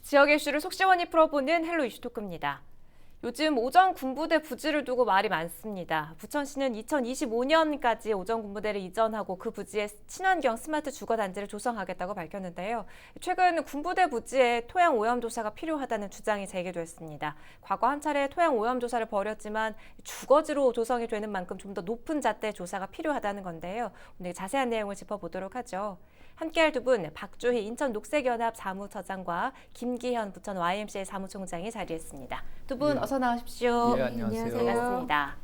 지역 이슈를 속 시원히 풀어보는 헬로 이슈 토크입니다. 요즘 오전 군부대 부지를 두고 말이 많습니다. 부천시는 2025년까지 오전 군부대를 이전하고 그 부지에 친환경 스마트 주거단지를 조성하겠다고 밝혔는데요. 최근 군부대 부지에 토양 오염 조사가 필요하다는 주장이 제기됐습니다. 과거 한 차례 토양 오염 조사를 벌였지만 주거지로 조성이 되는 만큼 좀 더 높은 잣대 조사가 필요하다는 건데요. 오늘 자세한 내용을 짚어보도록 하죠. 함께할 두 분, 박주희 인천녹색연합 사무처장과 김기현 부천 YMCA 사무총장이 자리했습니다. 두 분 어서 나오십시오. 예, 안녕하세요. 반갑습니다.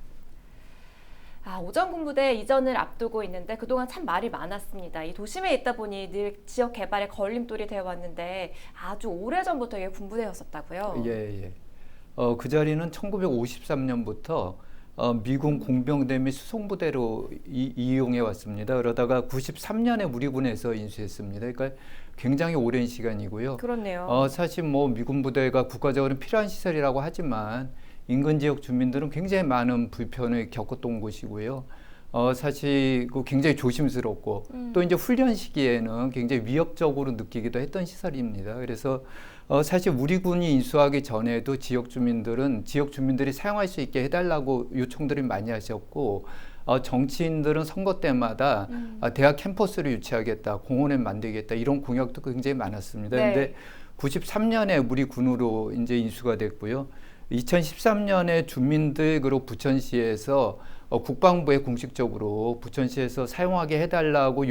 오전 군부대 이전을 앞두고 있는데 그동안 참 말이 많았습니다. 이 도심에 있다 보니 늘 지역 개발에 걸림돌이 되어 왔는데 아주 오래전부터 이게 군부대였었다고요? 예. 그 자리는 1953년부터 미군 공병대 및 수송부대로 이용해 왔습니다. 그러다가 93년에 우리 군에서 인수했습니다. 그러니까 굉장히 오랜 시간이고요. 그렇네요. 사실 뭐 미군 부대가 국가적으로 필요한 시설이라고 하지만 인근 지역 주민들은 굉장히 많은 불편을 겪었던 곳이고요. 사실 굉장히 조심스럽고 또 이제 훈련 시기에는 굉장히 위협적으로 느끼기도 했던 시설입니다. 그래서 사실 우리 군이 인수하기 전에도 지역 주민들이 사용할 수 있게 해달라고 요청들을 많이 하셨고 정치인들은 선거 때마다 대학 캠퍼스를 유치하겠다, 공원을 만들겠다 이런 공약도 굉장히 많았습니다. 그런데 네. 93년에 우리 군으로 이제 인수가 됐고요. 2013년에 주민들 그리고 부천시에서 국방부에 공식적으로 부천시에서 사용하게 해달라고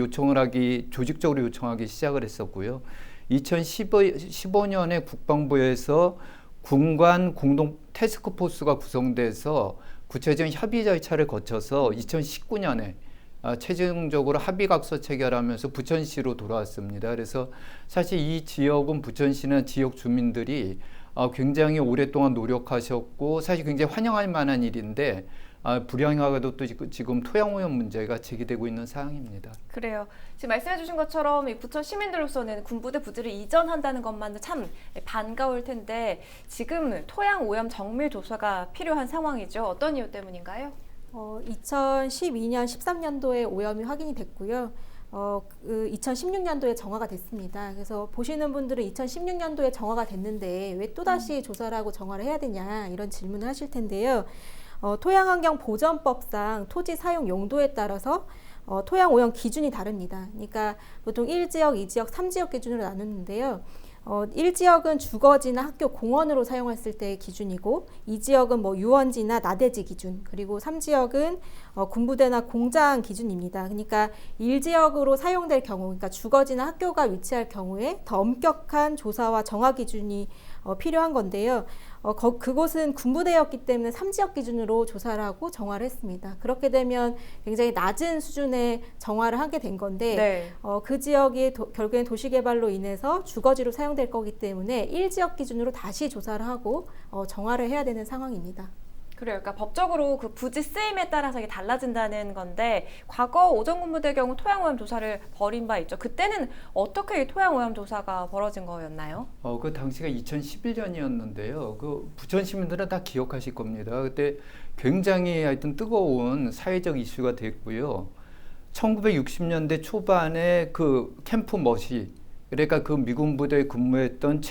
조직적으로 요청하기 시작을 했었고요. 2015년에 국방부에서 군관 공동 태스크포스가 구성돼서 구체적인 협의 절차를 거쳐서 2019년에 최종적으로 합의각서 체결하면서 부천시로 돌아왔습니다. 그래서 사실 이 지역은 부천시는 지역 주민들이 굉장히 오랫동안 노력하셨고 사실 굉장히 환영할 만한 일인데 불행하게도 또 지금 토양오염 문제가 제기되고 있는 상황입니다. 그래요. 지금 말씀해 주신 것처럼 이 부천 시민들로서는 군부대 부지를 이전한다는 것만도 참 반가울 텐데 지금 토양 오염 정밀 조사가 필요한 상황이죠. 어떤 이유 때문인가요? 2012년, 13년도에 오염이 확인이 됐고요. 2016년도에 정화가 됐습니다. 그래서 보시는 분들은 2016년도에 정화가 됐는데 왜 또다시 조사를 하고 정화를 해야 되냐 이런 질문을 하실 텐데요. 토양환경보전법상 토지 사용 용도에 따라서 토양 오염 기준이 다릅니다. 그러니까 보통 1지역, 2지역, 3지역 기준으로 나누는데요. 1지역은 주거지나 학교, 공원으로 사용했을 때의 기준이고 2지역은 뭐 유원지나 나대지 기준, 그리고 3지역은 군부대나 공장 기준입니다. 그러니까 1지역으로 사용될 경우, 그러니까 주거지나 학교가 위치할 경우에 더 엄격한 조사와 정화 기준이 필요한 건데요. 그곳은 군부대였기 때문에 3지역 기준으로 조사를 하고 정화를 했습니다. 그렇게 되면 굉장히 낮은 수준의 정화를 하게 된 건데 네. 그 지역이 결국엔 도시개발로 인해서 주거지로 사용될 거기 때문에 1지역 기준으로 다시 조사를 하고 정화를 해야 되는 상황입니다. 그래요. 그러니까 법적으로 그 부지 쓰임에 따라서 이게 달라진다는 건데 과거 오전 군부대 경우 토양 오염 조사를 벌인 바 있죠. 그때는 어떻게 이 토양 오염 조사가 벌어진 거였나요? 그 당시가 2011년이었는데요. 그 부천 시민들은 다 기억하실 겁니다. 그때 굉장히 하여튼 뜨거운 사회적 이슈가 됐고요. 1960년대 초반에 그 캠프 머시, 그러니까 그 미군 부대에 근무했던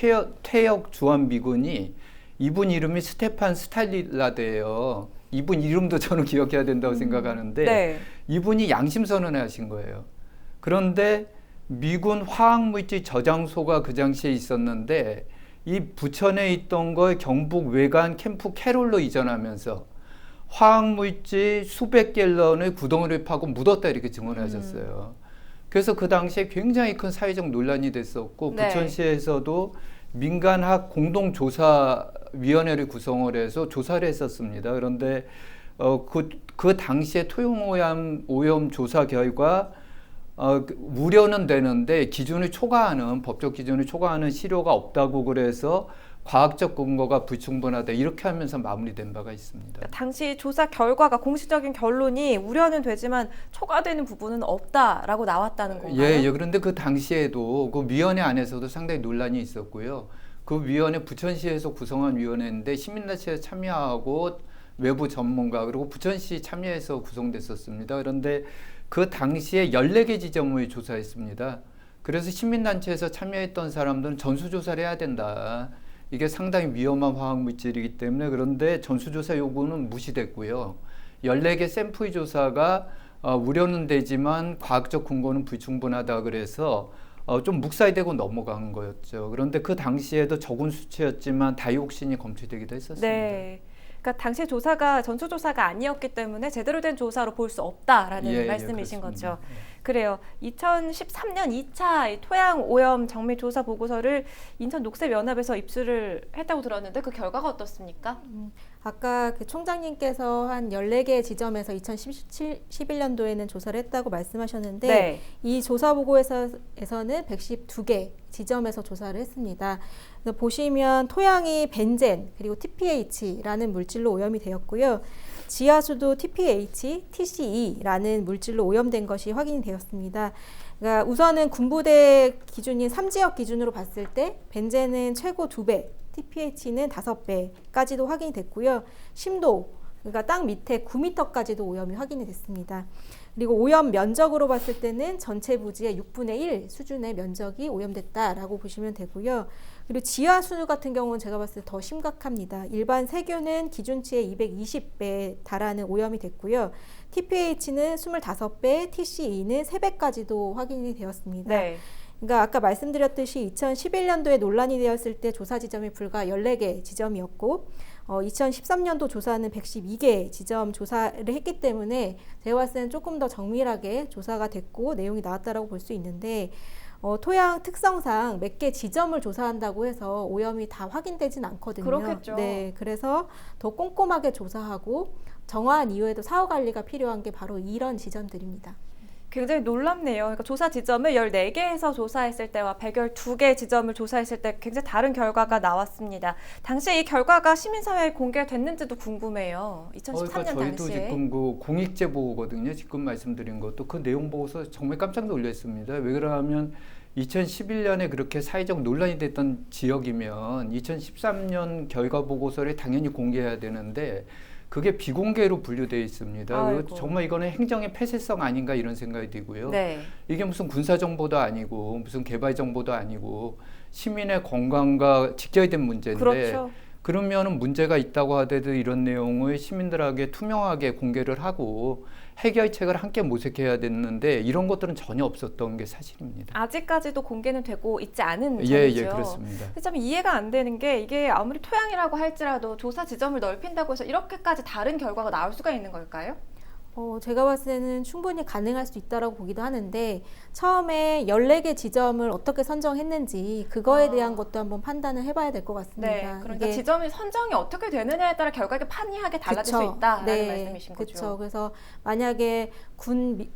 퇴역 주한 미군이 이분 이름이 스테판 스탈리라드예요. 이분 이름도 저는 기억해야 된다고 생각하는데 네. 이분이 양심 선언을 하신 거예요. 그런데 미군 화학물질 저장소가 그 당시에 있었는데 이 부천에 있던 걸 경북 외관 캠프 캐롤로 이전하면서 화학물질 수백 갤런을 구덩이를 파고 묻었다 이렇게 증언을 하셨어요. 그래서 그 당시에 굉장히 큰 사회적 논란이 됐었고 네. 부천시에서도 민간학 공동조사위원회를 구성을 해서 조사를 했었습니다. 그런데 그 당시에 토양 오염 조사 결과 우려는 되는데 법적 기준을 초과하는 시료가 없다고 그래서 과학적 근거가 불충분하다 이렇게 하면서 마무리된 바가 있습니다. 당시 조사 결과가 공식적인 결론이 우려는 되지만 초과되는 부분은 없다라고 나왔다는 건가요? 예, 그런데 그 당시에도 그 위원회 안에서도 상당히 논란이 있었고요. 그 위원회 부천시에서 구성한 위원회인데 시민단체에 참여하고 외부 전문가 그리고 부천시 참여해서 구성됐었습니다. 그런데 그 당시에 14개 지점을 조사했습니다. 그래서 시민단체에서 참여했던 사람들은 전수조사를 해야 된다. 이게 상당히 위험한 화학물질이기 때문에 그런데 전수조사 요구는 무시됐고요. 14개 샘플 조사가 우려는 되지만 과학적 근거는 불충분하다 그래서 좀 묵살되고 넘어간 거였죠. 그런데 그 당시에도 적은 수치였지만 다이옥신이 검출되기도 했었습니다. 네. 그러니까 당시 조사가 전수조사가 아니었기 때문에 제대로 된 조사로 볼 수 없다라는 말씀이신 그렇습니다. 거죠. 그래요. 2013년 2차 토양 오염 정밀 조사 보고서를 인천 녹색연합에서 입수를 했다고 들었는데 그 결과가 어떻습니까? 아까 그 총장님께서 한 14개 지점에서 2011년도에는 조사를 했다고 말씀하셨는데 네. 이 조사 보고에서는 112개 지점에서 조사를 했습니다. 그래서 보시면 토양이 벤젠 그리고 TPH라는 물질로 오염이 되었고요. 지하수도 TPH, TCE라는 물질로 오염된 것이 확인이 되었습니다. 그러니까 우선은 군부대 기준인 3지역 기준으로 봤을 때 벤젠은 최고 2배, TPH는 5배까지도 확인이 됐고요. 심도, 그러니까 땅 밑에 9m까지도 오염이 확인이 됐습니다. 그리고 오염 면적으로 봤을 때는 전체 부지의 6분의 1 수준의 면적이 오염됐다라고 보시면 되고요. 그리고 지하수 같은 경우는 제가 봤을 때 더 심각합니다. 일반 세균은 기준치의 220배에 달하는 오염이 됐고요. TPH는 25배, TCE는 3배까지도 확인이 되었습니다. 네. 그러니까 아까 말씀드렸듯이 2011년도에 논란이 되었을 때 조사 지점이 불과 14개 지점이었고 2013년도 조사는 112개 지점 조사를 했기 때문에 제가 봤을 때는 조금 더 정밀하게 조사가 됐고 내용이 나왔다라고 볼 수 있는데 토양 특성상 몇 개 지점을 조사한다고 해서 오염이 다 확인되진 않거든요. 그렇겠죠. 네, 그래서 더 꼼꼼하게 조사하고 정확한 이후에도 사후 관리가 필요한 게 바로 이런 지점들입니다. 굉장히 놀랍네요. 그러니까 조사 지점을 14개에서 조사했을 때와 112개 지점을 조사했을 때 굉장히 다른 결과가 나왔습니다. 당시 이 결과가 시민사회에 공개됐는지도 궁금해요. 2013년 그러니까 저희도 당시에. 지금 그 공익제 보고거든요. 지금 말씀드린 것도 그 내용 보고서 정말 깜짝 놀랐습니다. 왜 그러냐면 2011년에 그렇게 사회적 논란이 됐던 지역이면 2013년 결과 보고서를 당연히 공개해야 되는데 그게 비공개로 분류되어 있습니다. 아이고. 정말 이거는 행정의 폐쇄성 아닌가 이런 생각이 들고요. 네. 이게 무슨 군사 정보도 아니고 무슨 개발 정보도 아니고 시민의 건강과 직결된 문제인데 그렇죠. 그러면은 문제가 있다고 하더라도 이런 내용을 시민들에게 투명하게 공개를 하고 해결책을 함께 모색해야 됐는데 이런 것들은 전혀 없었던 게 사실입니다. 아직까지도 공개는 되고 있지 않은 예, 점이죠. 그렇습니다. 참 이해가 안 되는 게 이게 아무리 토양이라고 할지라도 조사 지점을 넓힌다고 해서 이렇게까지 다른 결과가 나올 수가 있는 걸까요? 제가 봤을 때는 충분히 가능할 수 있다라고 보기도 하는데 처음에 14개 지점을 어떻게 선정했는지 그거에 대한 것도 한번 판단을 해봐야 될 것 같습니다. 네, 그러니까 지점이 선정이 어떻게 되느냐에 따라 결과가 판이하게 달라질 수 있다라는 말씀이신 거죠. 그렇죠. 그래서 만약에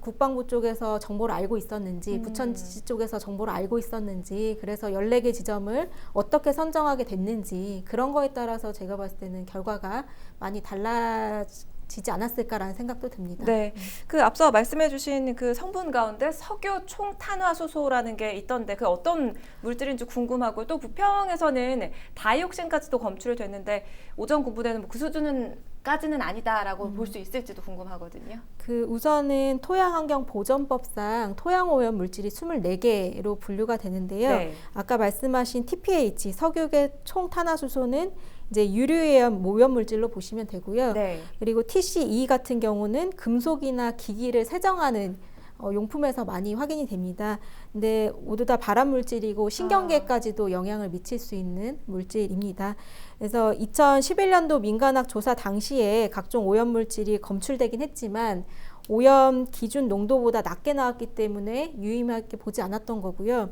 국방부 쪽에서 정보를 알고 있었는지 부천지 쪽에서 정보를 알고 있었는지 그래서 14개 지점을 어떻게 선정하게 됐는지 그런 거에 따라서 제가 봤을 때는 결과가 많이 달라지지 않았을까라는 생각도 듭니다. 네, 그 앞서 말씀해주신 그 성분 가운데 석유 총탄화수소라는 게 있던데 그 어떤 물질인지 궁금하고 또 부평에서는 다이옥신까지도 검출이 됐는데 오전 군부대는 뭐 그 수준까지는 아니다라고 볼 수 있을지도 궁금하거든요. 그 우선은 토양환경보전법상 토양오염 물질이 24개로 분류가 되는데요. 네. 아까 말씀하신 TPH 석유계 총탄화수소는 이제 유류오염 오염 물질로 보시면 되고요. 네. 그리고 TCE 같은 경우는 금속이나 기기를 세정하는 용품에서 많이 확인이 됩니다. 근데 모두 다 발암 물질이고 신경계까지도 영향을 미칠 수 있는 물질입니다. 그래서 2011년도 민간학 조사 당시에 각종 오염 물질이 검출되긴 했지만 오염 기준 농도보다 낮게 나왔기 때문에 유의하게 보지 않았던 거고요.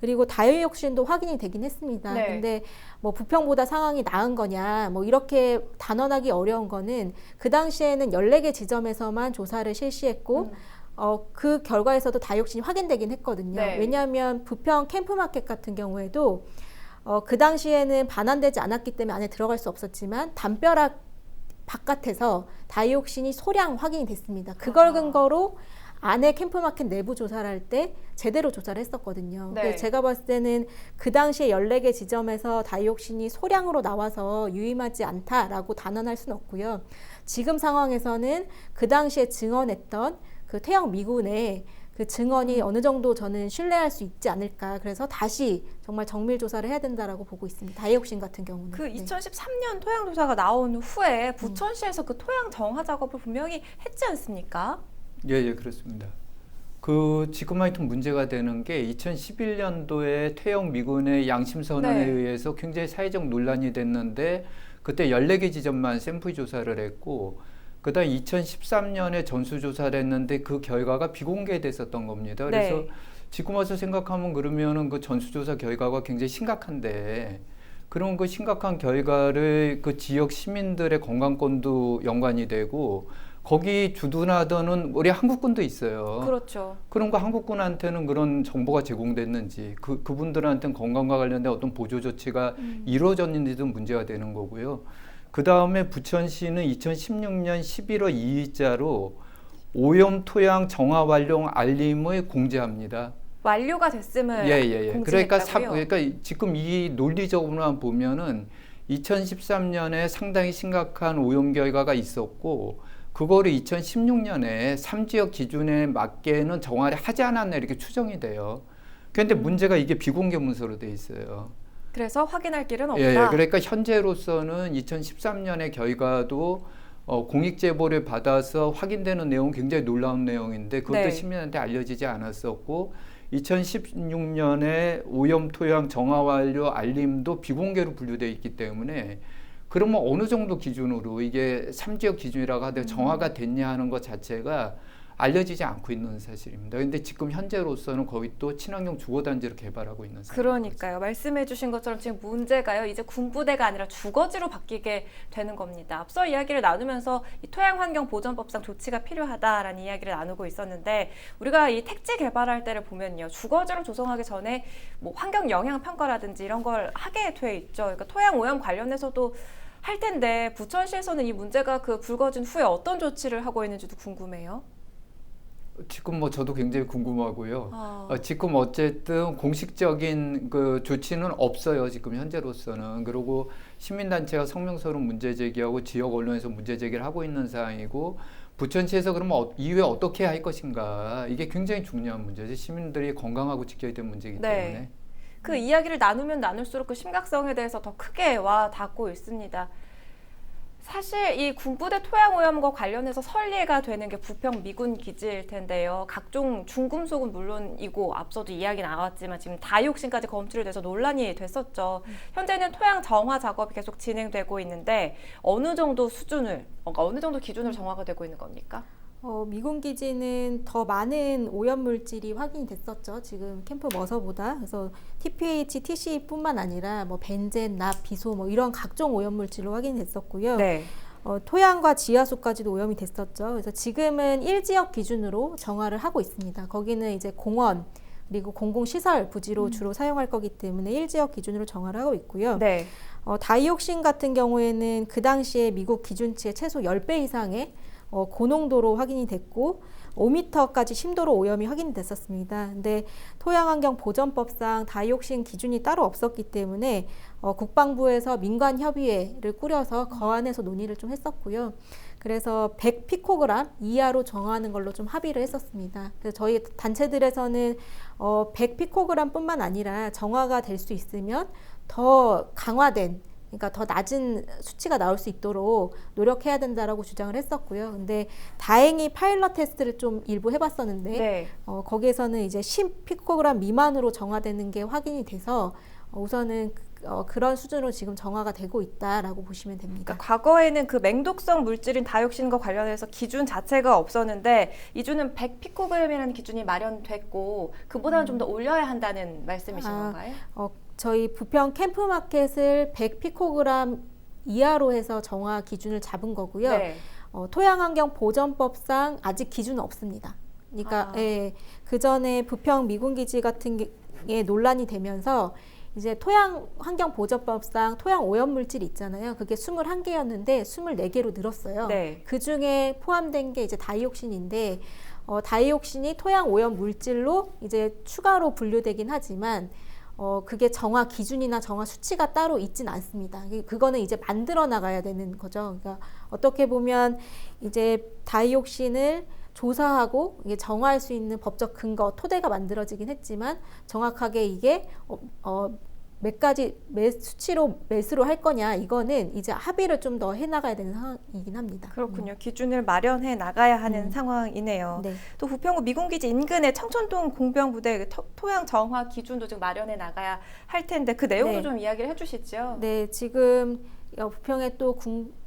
그리고 다이옥신도 확인이 되긴 했습니다. 네. 근데 뭐 부평보다 상황이 나은 거냐, 뭐 이렇게 단언하기 어려운 거는 그 당시에는 14개 지점에서만 조사를 실시했고 그 결과에서도 다이옥신이 확인되긴 했거든요. 네. 왜냐하면 부평 캠프마켓 같은 경우에도 그 당시에는 반환되지 않았기 때문에 안에 들어갈 수 없었지만 담벼락 바깥에서 다이옥신이 소량 확인이 됐습니다. 그걸 근거로 안에 캠프마켓 내부 조사를 할 때 제대로 조사를 했었거든요. 네. 그래서 제가 봤을 때는 그 당시에 14개 지점에서 다이옥신이 소량으로 나와서 유의하지 않다라고 단언할 수는 없고요. 지금 상황에서는 그 당시에 증언했던 그 태영 미군의 그 증언이 어느 정도 저는 신뢰할 수 있지 않을까. 그래서 다시 정말 정밀 조사를 해야 된다라고 보고 있습니다. 다이옥신 같은 경우는. 그 네. 2013년 토양 조사가 나온 후에 부천시에서 그 토양 정화 작업을 분명히 했지 않습니까? 예, 그렇습니다. 그 지금 하여튼 문제가 되는 게 2011년도에 태영 미군의 양심 선언에 네. 의해서 굉장히 사회적 논란이 됐는데 그때 14개 지점만 샘플 조사를 했고 그다음 2013년에 전수조사를 했는데 그 결과가 비공개됐었던 겁니다. 그래서 네. 지금 와서 생각하면 그러면은 그 전수조사 결과가 굉장히 심각한데 그런 그 심각한 결과를 그 지역 시민들의 건강권도 연관이 되고 거기 주둔하던 우리 한국군도 있어요. 그렇죠. 그런 거 한국군한테는 그런 정보가 제공됐는지 그분들한테는 건강과 관련된 어떤 보조 조치가 이루어졌는지도 문제가 되는 거고요. 그 다음에 부천시는 2016년 11월 2일자로 오염 토양 정화 완료 알림을 공지합니다. 완료가 됐음을 예. 공지했다고요? 그러니까 지금 이 논리적으로만 보면은 2013년에 상당히 심각한 오염 결과가 있었고 그거를 2016년에 3지역 기준에 맞게는 정화를 하지 않았나 이렇게 추정이 돼요. 그런데 문제가 이게 비공개 문서로 돼 있어요. 그래서 확인할 길은 없다. 예, 그러니까 현재로서는 2013년의 결과도 공익 제보를 받아서 확인되는 내용은 굉장히 놀라운 내용인데 그것도 네. 시민한테 알려지지 않았었고 2016년에 오염 토양 정화 완료 알림도 비공개로 분류되어 있기 때문에 그러면 어느 정도 기준으로 이게 3지역 기준이라고 하되 정화가 됐냐 하는 것 자체가 알려지지 않고 있는 사실입니다. 그런데 지금 현재로서는 거의 또 친환경 주거단지를 개발하고 있는 상황입니다. 그러니까요. 말씀해 주신 것처럼 지금 문제가요. 이제 군부대가 아니라 주거지로 바뀌게 되는 겁니다. 앞서 이야기를 나누면서 이 토양환경보전법상 조치가 필요하다라는 이야기를 나누고 있었는데 우리가 이 택지 개발할 때를 보면요. 주거지로 조성하기 전에 뭐 환경 영향 평가라든지 이런 걸 하게 돼 있죠. 그러니까 토양 오염 관련해서도 할 텐데 부천시에서는 이 문제가 그 불거진 후에 어떤 조치를 하고 있는지도 궁금해요. 지금 뭐 저도 굉장히 궁금하고요. 아. 지금 어쨌든 공식적인 그 조치는 없어요. 지금 현재로서는. 그리고 시민단체가 성명서로 문제 제기하고 지역 언론에서 문제 제기를 하고 있는 상황이고 부천시에서 그러면 이후에 어떻게 할 것인가 이게 굉장히 중요한 문제죠. 시민들이 건강하고 지켜야 될 문제이기 때문에. 그 이야기를 나누면 나눌수록 그 심각성에 대해서 더 크게 와 닿고 있습니다. 사실 이 군부대 토양 오염과 관련해서 설리가 되는 게 부평 미군 기지일 텐데요. 각종 중금속은 물론이고 앞서도 이야기 나왔지만 지금 다이옥신까지 검출이 돼서 논란이 됐었죠. 현재는 토양 정화 작업이 계속 진행되고 있는데 어느 정도 수준을, 어느 정도 기준으로 정화가 되고 있는 겁니까? 미군 기지는 더 많은 오염 물질이 확인이 됐었죠. 지금 캠프 머서보다. 그래서 TPH, TC뿐만 아니라 뭐 벤젠, 납, 비소 뭐 이런 각종 오염 물질로 확인이 됐었고요. 네. 토양과 지하수까지도 오염이 됐었죠. 그래서 지금은 1지역 기준으로 정화를 하고 있습니다. 거기는 이제 공원 그리고 공공시설 부지로 주로 사용할 거기 때문에 1지역 기준으로 정화를 하고 있고요. 네. 다이옥신 같은 경우에는 그 당시에 미국 기준치의 최소 10배 이상의 고농도로 확인이 됐고 5m까지 심도로 오염이 확인이 됐었습니다. 근데 토양환경보전법상 다이옥신 기준이 따로 없었기 때문에 국방부에서 민관협의회를 꾸려서 거안해서 논의를 좀 했었고요. 그래서 100피코그램 이하로 정하는 걸로 좀 합의를 했었습니다. 그래서 저희 단체들에서는 100피코그램 뿐만 아니라 정화가 될 수 있으면 더 강화된 그러니까 더 낮은 수치가 나올 수 있도록 노력해야 된다라고 주장을 했었고요. 근데 다행히 파일럿 테스트를 좀 일부 해봤었는데 네. 거기에서는 이제 10피코그램 미만으로 정화되는 게 확인이 돼서 우선은 그런 수준으로 지금 정화가 되고 있다라고 보시면 됩니다. 그러니까 과거에는 그 맹독성 물질인 다이옥신과 관련해서 기준 자체가 없었는데 이주는 100피코그램이라는 기준이 마련됐고 그보다는 좀 더 올려야 한다는 말씀이신 건가요? 저희 부평 캠프마켓을 100피코그램 이하로 해서 정화 기준을 잡은 거고요. 네. 토양환경보전법상 아직 기준은 없습니다. 그러니까 그 전에 부평 미군기지 같은 게 논란이 되면서 이제 토양환경보전법상 토양 오염물질이 있잖아요. 그게 21개였는데 24개로 늘었어요. 네. 그 중에 포함된 게 이제 다이옥신인데 다이옥신이 토양 오염 물질로 이제 추가로 분류되긴 하지만 그게 정화 기준이나 정화 수치가 따로 있진 않습니다. 그거는 이제 만들어 나가야 되는 거죠. 그러니까 어떻게 보면 이제 다이옥신을 조사하고 이게 정할 수 있는 법적 근거, 토대가 만들어지긴 했지만 정확하게 이게 몇 가지 수치로 매수로 할 거냐, 이거는 이제 합의를 좀 더 해나가야 되는 상황이긴 합니다. 그렇군요. 기준을 마련해 나가야 하는 상황이네요. 네. 또 부평구 미군기지 인근의 청천동 공병부대 토양 정화 기준도 좀 마련해 나가야 할 텐데 그 내용도 네. 좀 이야기를 해주시죠. 네, 지금 부평의 또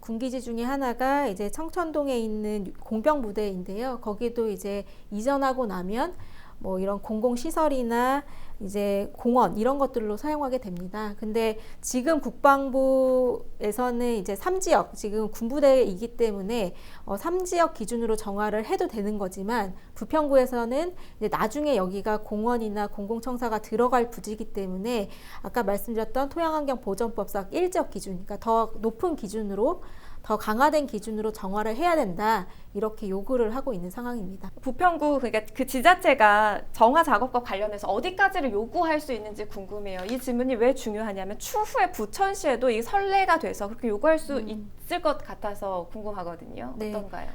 군기지 중에 하나가 이제 청천동에 있는 공병부대인데요. 거기도 이제 이전하고 나면 뭐 이런 공공시설이나 이제 공원 이런 것들로 사용하게 됩니다. 근데 지금 국방부에서는 이제 3지역, 지금 군부대이기 때문에 3지역 기준으로 정화를 해도 되는 거지만 부평구에서는 이제 나중에 여기가 공원이나 공공청사가 들어갈 부지이기 때문에 아까 말씀드렸던 토양환경보전법상 1지역 기준, 그러니까 더 높은 기준으로, 더 강화된 기준으로 정화를 해야 된다, 이렇게 요구를 하고 있는 상황입니다. 부평구 그러니까 그 지자체가 정화 작업과 관련해서 어디까지를 요구할 수 있는지 궁금해요. 이 질문이 왜 중요하냐면 추후에 부천시에도 이 선례가 돼서 그렇게 요구할 수 있을 것 같아서 궁금하거든요. 네. 어떤가요?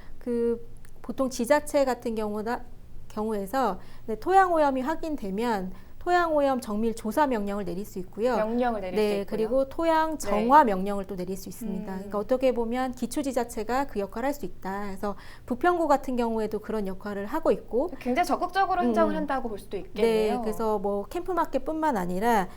보통 지자체 같은 경우에서 토양오염이 확인되면 토양오염 정밀 조사 명령을 내릴 수 있고요. 명령을 내릴 수 있고요. 그리고 토양 정화 명령을 또 내릴 수 있습니다. 그러니까 어떻게 보면 기초지자체가 그 역할을 할 수 있다. 그래서 부평구 같은 경우에도 그런 역할을 하고 있고, 굉장히 적극적으로 행정을 한다고 볼 수도 있겠네요. 네, 그래서 뭐 캠프마켓뿐만 아니라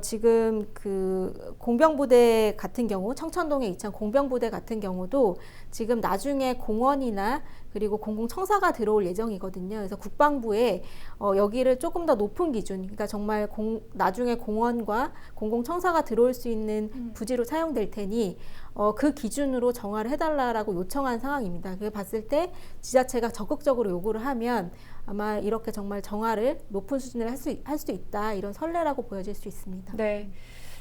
지금 그 공병부대 같은 경우, 청천동에 이천 공병부대 같은 경우도 지금 나중에 공원이나 그리고 공공청사가 들어올 예정이거든요. 그래서 국방부에 여기를 조금 더 높은 기준, 그러니까 정말 나중에 공원과 공공청사가 들어올 수 있는 부지로 사용될 테니 그 기준으로 정화를 해달라고 요청한 상황입니다. 그걸 봤을 때 지자체가 적극적으로 요구를 하면 아마 이렇게 정말 정화를 높은 수준을 할 수 있다, 이런 선례라고 보여질 수 있습니다. 네.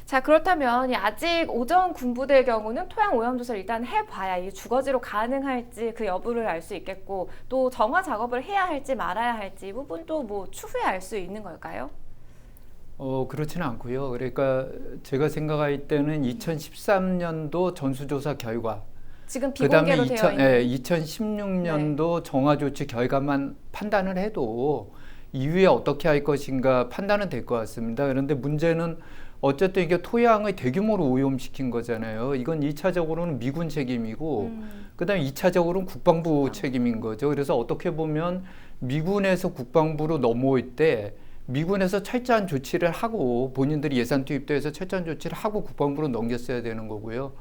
자, 그렇다면 아직 오전 군부대의 경우는 토양 오염 조사를 일단 해봐야 이게 주거지로 가능할지 그 여부를 알 수 있겠고, 또 정화 작업을 해야 할지 말아야 할지 이 부분도 뭐 추후에 알 수 있는 걸까요? 그렇지는 않고요. 그러니까 제가 생각할 때는 2013년도 전수조사 결과, 지금 그다음에 비공개로 되어 있는 2016년도 정화 조치 결과만 판단을 해도 이후에 어떻게 할 것인가 판단은 될 것 같습니다. 그런데 문제는 어쨌든 이게 토양을 대규모로 오염시킨 거잖아요. 이건 1차적으로는 미군 책임이고 그다음에 2차적으로는 국방부 책임인 거죠. 그래서 어떻게 보면 미군에서 국방부로 넘어올 때 미군에서 철저한 조치를 하고 본인들이 예산 투입도 해서 철저한 조치를 하고 국방부로 넘겼어야 되는 거고요.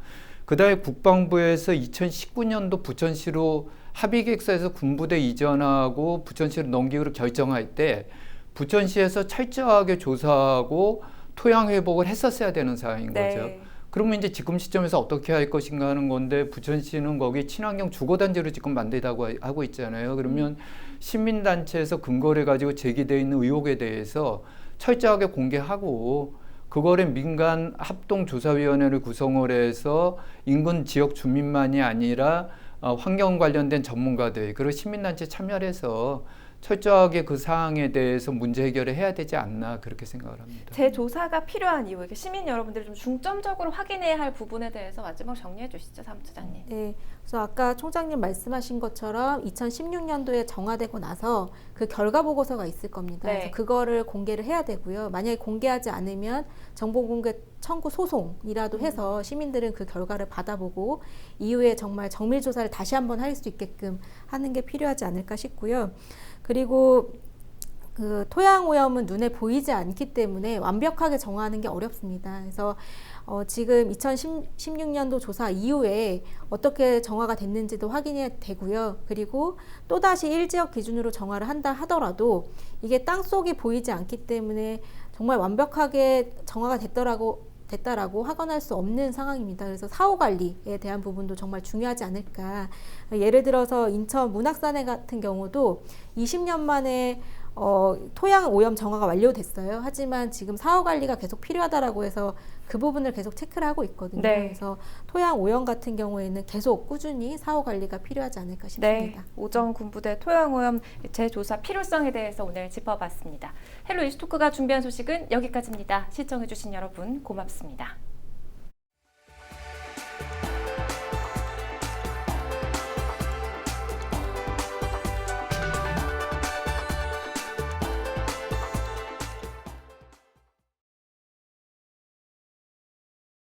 그다음에 국방부에서 2019년도 부천시로 합의계획서에서 군부대 이전하고 부천시로 넘기기로 결정할 때 부천시에서 철저하게 조사하고 토양 회복을 했었어야 되는 상황인 거죠. 그러면 이제 지금 시점에서 어떻게 할 것인가 하는 건데 부천시는 거기 친환경 주거단지로 지금 만들다고 하고 있잖아요. 그러면 시민단체에서 근거를 가지고 제기되어 있는 의혹에 대해서 철저하게 공개하고 그거를 민간 합동조사위원회를 구성을 해서 인근 지역 주민만이 아니라 환경 관련된 전문가들 그리고 시민단체 참여를 해서 철저하게 그 사항에 대해서 문제 해결을 해야 되지 않나 그렇게 생각을 합니다. 재조사가 필요한 이유, 시민 여러분들이 좀 중점적으로 확인해야 할 부분에 대해서 마지막 정리해 주시죠, 사무처장님. 네, 그래서 아까 총장님 말씀하신 것처럼 2016년도에 정화되고 나서 그 결과 보고서가 있을 겁니다. 네. 그래서 그거를 공개를 해야 되고요. 만약에 공개하지 않으면 정보 공개 청구 소송이라도 해서 시민들은 그 결과를 받아보고 이후에 정말 정밀 조사를 다시 한번 할 수 있게끔 하는 게 필요하지 않을까 싶고요. 그리고 그 토양 오염은 눈에 보이지 않기 때문에 완벽하게 정화하는 게 어렵습니다. 그래서 지금 2016년도 조사 이후에 어떻게 정화가 됐는지도 확인해야 되고요. 그리고 또다시 1지역 기준으로 정화를 한다 하더라도 이게 땅속이 보이지 않기 때문에 정말 완벽하게 정화가 됐다라고 확언할 수 없는 상황입니다. 그래서 사후 관리에 대한 부분도 정말 중요하지 않을까. 예를 들어서 인천 문학산해 같은 경우도 20년 만에 토양 오염 정화가 완료됐어요. 하지만 지금 사후 관리가 계속 필요하다라고 해서 그 부분을 계속 체크를 하고 있거든요. 네. 그래서 토양 오염 같은 경우에는 계속 꾸준히 사후 관리가 필요하지 않을까 싶습니다. 네, 오전 군부대 토양 오염 재조사 필요성에 대해서 오늘 짚어봤습니다. 헬로 이슈토크가 준비한 소식은 여기까지입니다. 시청해주신 여러분 고맙습니다.